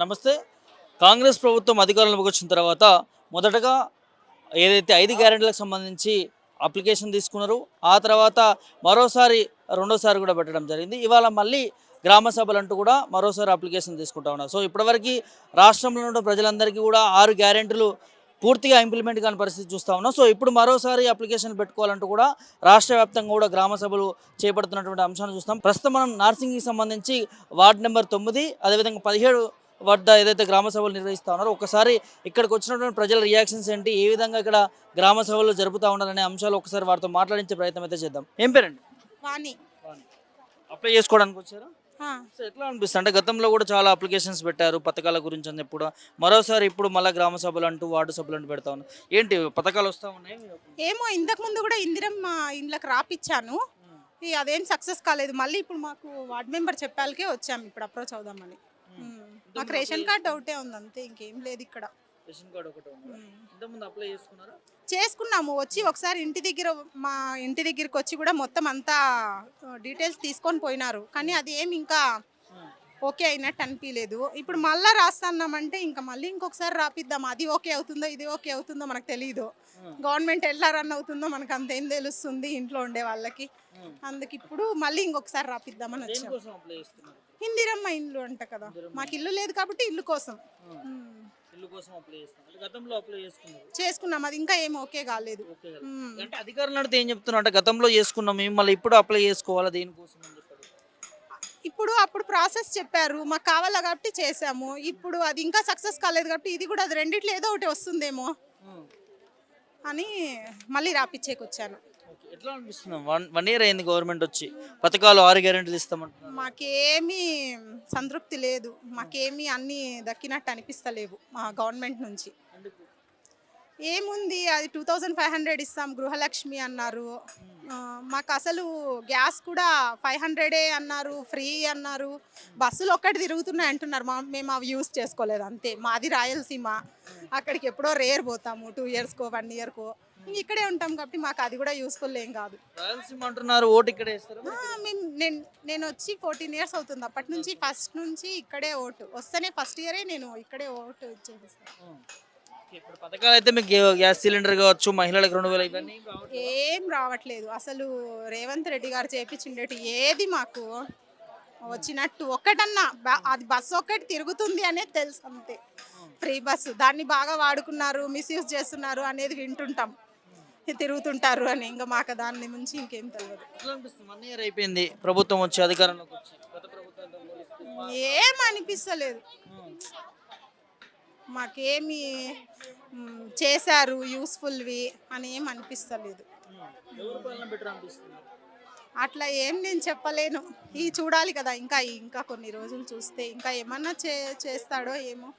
నమస్తే. కాంగ్రెస్ ప్రభుత్వం అధికారంలోకి వచ్చిన తర్వాత మొదటగా ఏదైతే 5 గ్యారెంటీలకు సంబంధించి అప్లికేషన్ తీసుకున్నారో, ఆ తర్వాత మరోసారి రెండోసారి కూడా పెట్టడం జరిగింది. ఇవాళ మళ్ళీ గ్రామ సభలంటూ కూడా మరోసారి అప్లికేషన్ తీసుకుంటా ఉన్నారు. సో ఇప్పటివరకు రాష్ట్రంలో ఉన్న ప్రజలందరికీ కూడా 6 గ్యారెంటీలు పూర్తిగా ఇంప్లిమెంట్ కాని పరిస్థితి చూస్తూ ఉన్నాం. సో ఇప్పుడు మరోసారి అప్లికేషన్ పెట్టుకోవాలంటూ కూడా రాష్ట్ర వ్యాప్తంగా కూడా గ్రామ సభలు చేపడుతున్నటువంటి అంశాన్ని చూస్తాం. ప్రస్తుతం మనం నార్సింగ్కి సంబంధించి వార్డు నెంబర్ 9 అదేవిధంగా 17 వద్ద ఏదైతే గ్రామ సభలు నిర్వహిస్తూ ఉన్నారో ఒకసారి ఇక్కడికి వచ్చినటువంటి ప్రజల రియాక్షన్స్ ఏంటి, ఏ విధంగా ఇక్కడ గ్రామ సభలు జరుపుతూ ఉన్నారనే అంశాలు ఒకసారి వారితో మాట్లాడించే ప్రయత్నం అయితే చేద్దాం. ఏం పేరండి? వాణి. అప్లై చేసుకోవడానికి వచ్చారా? ఆ, సో ఎట్లా అనిపిస్తుంది అంటే గతంలో కూడా చాలా అప్లికేషన్స్ పెట్టారు పథకాల గురించి అని చెప్పి కూడా, మరోసారి ఇప్పుడు మళ్ళీ గ్రామ సభలు అంటూ వార్డు సభలు అంటూ పెడతా ఉన్నారు. ఏంటి పథకాలు వస్తూ ఉన్నాయి? ఏమో ఇంతకు ముందు కూడా ఇందిరమ్మ ఇండ్లకు రాపిచ్చాను. అదేం సక్సెస్ కాలేదు. మళ్ళీ ఇప్పుడు మాకు వార్డ్ మెంబర్ చెప్పాలకే వచ్చాము ఇప్పుడు అప్రోచ్ అవుదామని. మాకు రేషన్ కార్డ్ డౌటే ఉంది, అంతే, ఇంకేం లేదు ఇక్కడ. రేషన్ కార్డు ఒకటి ఇంతకుముందు అప్లై చేసుకున్నారా? చేసుకున్నాము. వచ్చి ఒకసారి మా ఇంటి దగ్గరికి వచ్చి కూడా మొత్తం అంతా డీటెయిల్స్ తీసుకొని పోయినారు, కానీ అది ఏమి ఇంకా ఓకే అయినట్టు అనిపించలేదు. ఇప్పుడు మళ్ళీ రాస్తున్నామంటే ఇంకా మళ్ళీ ఇంకొకసారి రాపిద్దాం. అది ఓకే అవుతుందో ఇది ఓకే అవుతుందో మనకు తెలియదు. గవర్నమెంట్ ఎలా రన్ అవుతుందో మనకు అంతేం తెలుస్తుంది ఇంట్లో ఉండే వాళ్ళకి. అందుకు ఇప్పుడు మళ్ళీ ఇంకొకసారి రాపిద్దామని వచ్చాం. ఇందిరమ్మ ఇల్లు అంట కదా, మాకు ఇల్లు లేదు కాబట్టి ఇల్లు కోసం చేసుకున్నాం. అది ఇంకా ఏం ఓకే కాలేదు. అంటే అధికారులు అడిగితే ఏం చెప్తున్నా అంటే గతంలో చేసుకున్నాం మేము, మళ్ళీ ఇప్పుడు అప్లై చేసుకోవాలా దేనికోసం అని చెప్పారు. ఇప్పుడు అప్పుడు ప్రాసెస్ చెప్పారు, మాకు కావాలా కాబట్టి చేసాము. ఇప్పుడు అది ఇంకా సక్సెస్ కాలేదు కాబట్టి ఇది కూడా అది రెండిట్లో ఏదో ఒకటి వస్తుందేమో అని మళ్ళీ రాపిచ్చేకి వచ్చాను. ఎట్లా అనిపిస్తుంది? 1 ఇయర్ అయింది గవర్నమెంట్ వచ్చి, పథకాలు 6 గ్యారెంటీలు ఇస్తామంటున్నారు. మాకేమీ సంతృప్తి లేదు, మాకేమీ అన్నీ దక్కినట్టు అనిపిస్తలేవు మా గవర్నమెంట్ నుంచి. ఏముంది, అది 2500 ఇస్తాం, గృహలక్ష్మి అన్నారు. మాకు అసలు గ్యాస్ కూడా 500 అన్నారు, ఫ్రీ అన్నారు. బస్సులు ఒక్కటి తిరుగుతున్నాయి అంటున్నారు, మేము అవి యూజ్ చేసుకోలేదు. అంతే, మాది రాయలసీమ, అక్కడికి ఎప్పుడో రేర్ పోతాము, 2 ఇయర్స్కో 1 ఇయర్కో. ఇక్కడే ఉంటాం కాబట్టి మాకు అది కూడా యూస్ఫుల్ ఏం కాదు. రాయలసీమ అంటున్నారు, ఓటు ఇక్కడే వేస్తారు. నేను వచ్చి 14 ఇయర్స్ అవుతుంది, అప్పటి నుంచి ఫస్ట్ నుంచి ఇక్కడే ఓటు వస్తేనే ఫస్ట్ ఇయరే నేను ఇక్కడే ఓటు ఇచ్చేస్తాను. ఇప్పుడు పథకాలు అయితే మీకు గ్యాస్ సిలిండర్ కావచ్చు, మహిళలకు 2000 ఇవన్నీ ఏం రావట్లేదు. అసలు రేవంత్ రెడ్డి గారు చేపించిండేటి ఏది మాకు వచ్చినట్టు ఒక్కటన్నా అది బస్సు ఒక్కటి తిరుగుతుంది అనేది తెలుసు, అంతే. ఫ్రీ బస్సు దాన్ని బాగా వాడుకున్నారు, మిస్యూజ్ చేస్తున్నారు అనేది వింటుంటాం, తిరుగుతుంటారు అని. ఇంకా మాకు దాని నుంచి ఇంకేం తెలియదు. 1 ఇయర్ అయిపోయింది ప్రభుత్వం వచ్చి, అధికారంలోకి వచ్చి, ఏం అనిపిస్తలేదు మాకేమి చేశారు యూస్ఫుల్వి అని ఏం అనిపిస్తలేదు. అట్లా ఏం నేను చెప్పలేను, ఇది చూడాలి కదా, ఇంకా కొన్ని రోజులు చూస్తే ఇంకా ఏమన్నా చేస్తాడో ఏమో.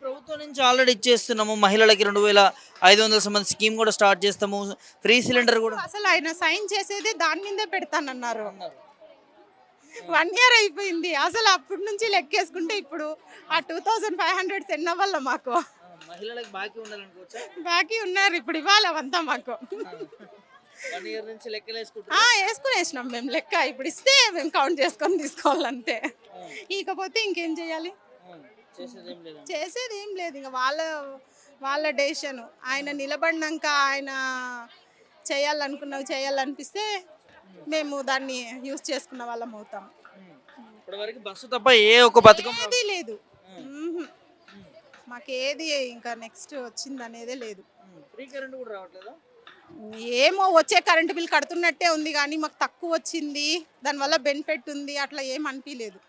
ప్రభుత్వం నుంచి ఆల్రెడీ ఇచ్చేస్తున్నాము, మహిళలకి 2500 సంబంధించి స్కీమ్ కూడా స్టార్ట్ చేస్తాము, ఫ్రీ సిలిండర్ కూడా. అసలు ఆయన సైన్ చేసేదే దాని మీదే పెడతానన్నారు. 1 ఇయర్ అయిపోయింది. అసలు అప్పటి నుంచి లెక్కేసుకుంటే ఇప్పుడు ఆ 2500 సెండ్ అవ్వాల మాకు. మహిళలకు బాకీ ఉన్నారు, ఇప్పుడు ఇవ్వాలి అవంతా మాకు. 1 ఇయర్ నుంచి వేసుకునేసినాం మేము లెక్క. ఇప్పుడు ఇస్తే మేము కౌంట్ చేసుకొని తీసుకోవాలంతే. ఇకపోతే ఇంకేం చేయాలి? చేసేది ఏం లేదు, ఇంకా వాళ్ళ డెసిషన్. ఆయన నిలబడినాక ఆయన చేయాలనిపిస్తే మేము దాన్ని యూజ్ చేసుకున్న వాళ్ళం అవుతాం. బస్సు తప్ప ఏ ఒక్క పథకం ఏది లేదు మాకేది, ఇంకా నెక్స్ట్ వచ్చింది అనేదే లేదు. ఏమో వచ్చే కరెంటు బిల్ కడుతున్నట్టే ఉంది, కానీ మాకు తక్కువ వచ్చింది, దానివల్ల బెనిఫిట్ ఉంది, అట్లా ఏం అనిపించలేదు.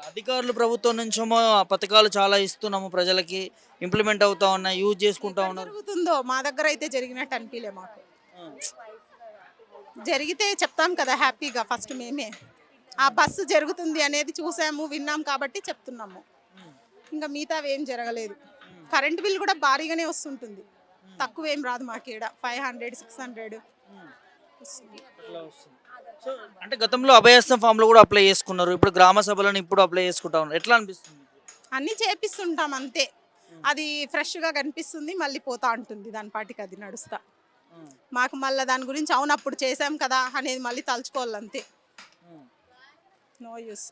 అధికారులు ప్రభుత్వం నుంచేమో పథకాలు చాలా ఇస్తున్నాము, ప్రజలకి ఇంప్లిమెంట్ అవుతా ఉన్నాయి, యూజ్ చేసుకుంటా ఉన్నారు. జరుగుతుందో మా దగ్గర అయితే జరిగినట్టు అనిపించలే మాకు. జరిగితే చెప్తాం కదా హ్యాపీగా, ఫస్ట్ మేమే ఆ బస్సు జరుగుతుంది అనేది చూసాము, విన్నాం కాబట్టి చెప్తున్నాము. ఇంకా మిగతావి ఏం జరగలేదు. కరెంట్ బిల్ కూడా భారీగానే వస్తుంటుంది, తక్కువ ఏం రాదు మాకేడ. 500 600 వస్తుంది. సో అంటే గతంలో అభయస్థం ఫామ్ లో కూడా అప్లై చేసుకున్నారు, ఇప్పుడు గ్రామ సభలను ఇప్పుడు అప్లై చేసుకుంటా ఉన్నారు. ఎట్లా అనిపిస్తుంది? అన్నీ చేపిస్తుంటాం అంతే, అది ఫ్రెష్గా కనిపిస్తుంది, మళ్ళీ పోతా ఉంటుంది, దాని పాటికి అది నడుస్తా. మాకు మళ్ళీ దాని గురించి అవును అప్పుడు చేసాం కదా అనేది మళ్ళీ తలుచుకోవాలంతే. No use.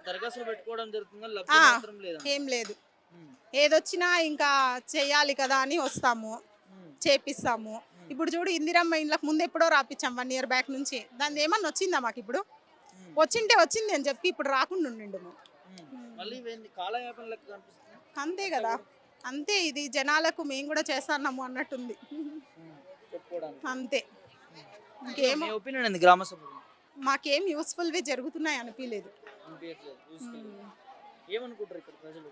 దరఖాస్తులు పెట్టుకోవడం జరుగుతుంది కానీ ఆ, లబ్ధి మాత్రం లేదా? ఏం లేదు. ఉమ్, ఏదొచ్చినా ఇంకా చేయాలి కదా అని వస్తాము, ఉమ్, చేపిస్తాము. ఇప్పుడు చూడు ఇందిరమ్మ ఇండ్లకు ముందు ఎప్పుడో రాపిచ్చాం 1 year బ్యాక్ నుంచి. దాని ఏమన్నా వచ్చిందా మాకు ఇప్పుడు? ఉమ్, వచ్చింటే వచ్చింది అని చెప్పి ఇప్పుడు రాకుండా ఉండిండు. మళ్ళీ ఇవేంది కాలయాపన లెక్క కనిపిస్తుంది. అంతే కదా, అంతే. ఇది జనాలకు మేము కూడా చేస్తున్నాము అన్నట్టుంది. చెప్పుకోవడానికి అంతే. మీ ఇంకేమో ఒపీనియన్ ఏంది గ్రామ సభ మాకేం యూస్ఫుల్వి జరుగుతున్నాయి అనిపించలేదు. అనిపించట్లేదు చూసుకొని. ఏమనుకుంటారు ఇక్కడ ప్రజలు?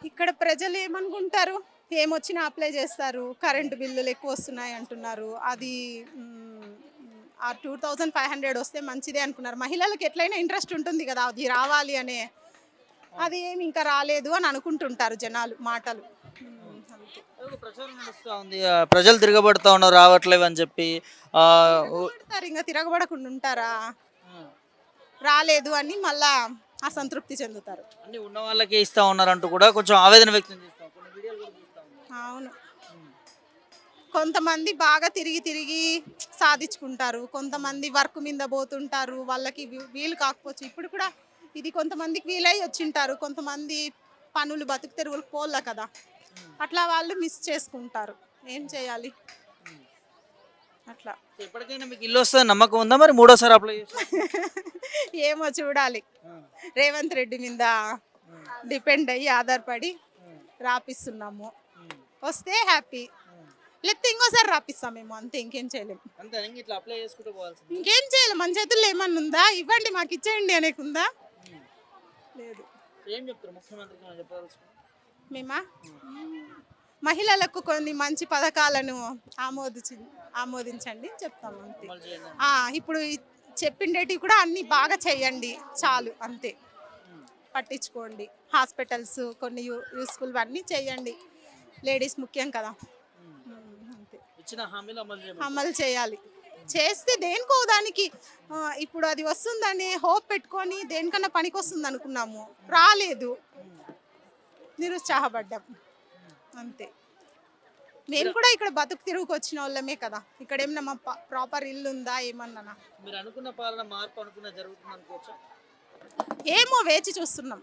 ఇక్కడ ప్రజలు ఏమనుకుంటారు, ఏమొచ్చినా అప్లై చేస్తారు, కరెంటు బిల్లులు ఎక్కువ వస్తున్నాయి అంటున్నారు. అది ఆ 2500 వస్తే మంచిదే అనుకున్నారు. మహిళలకు ఎట్లయినా ఇంట్రెస్ట్ ఉంటుంది కదా అది రావాలి అనే, అది ఏమి ఇంకా రాలేదు అని అనుకుంటుంటారు జనాలు మాటలు. అంతే. ఒక ప్రచారం నడుస్తా ఉంది, ప్రజలు తిరగబడతా ఉన్నారు రావట్లేవు అని చెప్పి. ఆ, తిరగబడతారు, ఇంకా తిరగబడకుండా ఉంటారా? ఆ, రాలేదు అని మళ్ళా అసంతృప్తి చెందుతారు. అన్ని ఉన్న వాళ్ళకే ఇస్తా ఉన్నారు అంటూ కూడా కొంచెం ఆవేదన వ్యక్తం చేస్తాం. కొన్ని వీడియోలు కూడా చూస్తా ఉన్నాం. అవును. ఉమ్, కొంతమంది బాగా తిరిగి తిరిగి సాధించుకుంటారు, కొంతమంది వర్క్ మీద పోతుంటారు, వాళ్ళకి వీలు కాకపోవచ్చు. ఇప్పుడు కూడా ఇది కొంతమందికి వీలై వచ్చింటారు, కొంతమంది పనులు బతుకు తెరువులకు పోల్ల కదా, అట్లా వాళ్ళు మిస్ చేసుకుంటారు. ఏం చేయాలి ఉమ్. అట్లా. సో ఎప్పటికైనా మీకు ఇల్లు వస్తుంది నమ్మకం ఉందా? మరి మూడోసారి అప్లై చేస్తారు? ఏమో చూడాలి. రేవంత్ రెడ్డి మీద డిపెండ్ అయ్యి ఆధారపడి రాపిస్తున్నాము. వస్తే హ్యాపీ, లేకపోతే ఇంకోసారి రాపిస్తామేమో, అంతే. ఇంకేం చేయలేము. అంతే ఇంక ఇట్లా అప్లై చేసుకుంటూ పోవాల్సింది. ఇంకేం చేయలేము. మన చేతుల్లో ఏమన్నా ఉందా? ఇవ్వండి మాకు ఇచ్చేయండి అనేకుందా? లేదు. ఏం చెప్తారు ముఖ్యమంత్రికి మనం చెప్పదలుచుకున్నాం? మేమా మహిళలకు కొన్ని మంచి పథకాలను ఆమోదించండి చెప్తాము, అంతే. అమలు చేయండి. ఇప్పుడు చెప్పిండేటివి కూడా అన్ని బాగా చెయ్యండి చాలు, అంతే. పట్టించుకోండి. హాస్పిటల్స్ కొన్ని యూస్ఫుల్ అన్నీ చేయండి, లేడీస్ ముఖ్యం కదా. అంతే. ఇచ్చిన హామీలు అమలు చేయండి. అమలు చేయాలి. చేస్తే దేనికో దానికి ఇప్పుడు అది వస్తుందని హోప్ పెట్టుకొని దేనికన్నా పనికి వస్తుంది అనుకున్నాము, రాలేదు, నిరుత్సాహపడ్డాం, అంతే. మేము కూడా ఇక్కడ బతుకు తిరుగుకు వచ్చిన వాళ్ళమే కదా, ఇక్కడ ఏమన్నా మా ప్రాపర్ ఇల్లు ఉందా ఏమన్నా? మీరు అనుకున్న పాలన మార్పు అనుకున్న జరుగుతుంది అనుకోవచ్చా? ఏమో వేచి చూస్తున్నాం.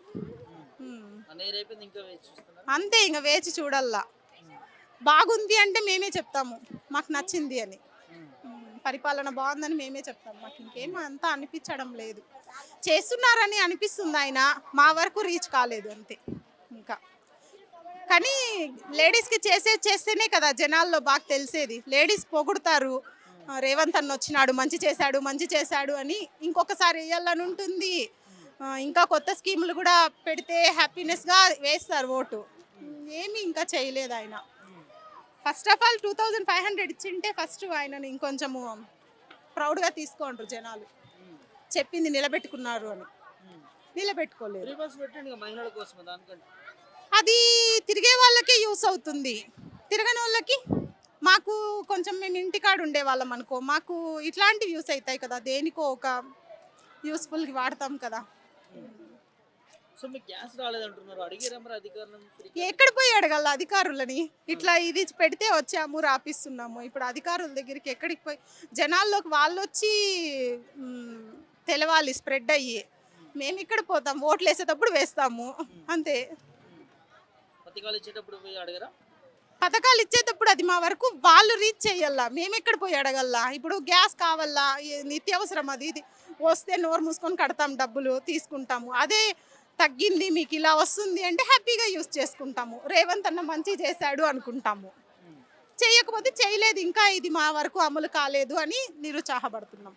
అనేరైపోయింది ఇంకా వేచి చూస్తున్నారు. అంతే, ఇంకా వేచి చూడల్లా. బాగుంది అంటే మేమే చెప్తాము మాకు నచ్చింది అని, పరిపాలన బాగుందని మేమే చెప్తాము. మాకు ఇంకేం అంతా అనిపించడం లేదు. చేస్తున్నారని అనిపిస్తుంది, ఆయన మా వరకు రీచ్ కాలేదు, అంతే. ఇంకా కానీ లేడీస్కి చేస్తేనే కదా జనాల్లో బాగా తెలిసేది. లేడీస్ పొగుడుతారు, రేవంత్ అన్న వచ్చినాడు మంచి చేశాడు అని ఇంకొకసారి వేయాలని ఉంటుంది. ఇంకా కొత్త స్కీములు కూడా పెడితే హ్యాపీనెస్గా వేస్తారు ఓటు. ఏమీ ఇంకా చేయలేదు ఆయన. ఫస్ట్ ఆఫ్ ఆల్ 2500 ఇచ్చింటే ఫస్ట్ ఆయనని ఇంకొంచెము ప్రౌడ్గా తీసుకుంటారు జనాలు. చెప్పింది నిలబెట్టుకున్నారు అని, నిలబెట్టుకోలేదు. ఫ్రీ బస్ పెట్టండి ఇక మహిళల కోసం, దానికంటే అది తిరిగే వాళ్ళకే యూస్ అవుతుంది, తిరగని వాళ్ళకి. మాకు కొంచెం మేము ఇంటికాడ ఉండేవాళ్ళం అనుకో, మాకు ఇట్లాంటివి యూస్ అవుతాయి కదా, దేనికో ఒక యూస్ఫుల్కి వాడతాం కదా. సో మీకు గ్యాస్ రాలేదంటున్నారు, అడిగారా మరి అధికారులను? ఎక్కడ పోయి అడగాల అధికారులని? ఇట్లా ఇది పెడితే వచ్చాము రాపిస్తున్నాము. ఇప్పుడు అధికారుల దగ్గరికి ఎక్కడికి పోయి జనాల్లోకి వాళ్ళు వచ్చి తెలవాలి, స్ప్రెడ్ అయ్యి. మేము ఇక్కడ పోతాం, ఓట్లు వేసేటప్పుడు వేస్తాము, అంతే. పథకాలు ఇచ్చేటప్పుడు పోయి అడగరా? పథకాలు ఇచ్చేటప్పుడు అది మా వరకు వాళ్ళు రీచ్ చేయాలా, మేము ఎక్కడ పోయి అడగల్లా? ఇప్పుడు గ్యాస్ కావాలా, నిత్యావసరం, అది ఇది వస్తే నోరు మూసుకొని కడతాం, డబ్బులు తీసుకుంటాము. అదే తగ్గింది మీకు ఇలా వస్తుంది అంటే హ్యాపీగా యూస్ చేసుకుంటాము, రేవంత్ అన్న మంచి చేశాడు అనుకుంటాము. చేయకపోతే చేయలేదు, ఇంకా ఇది మా వరకు అమలు కాలేదు అని నిరుత్సాహపడుతున్నాం.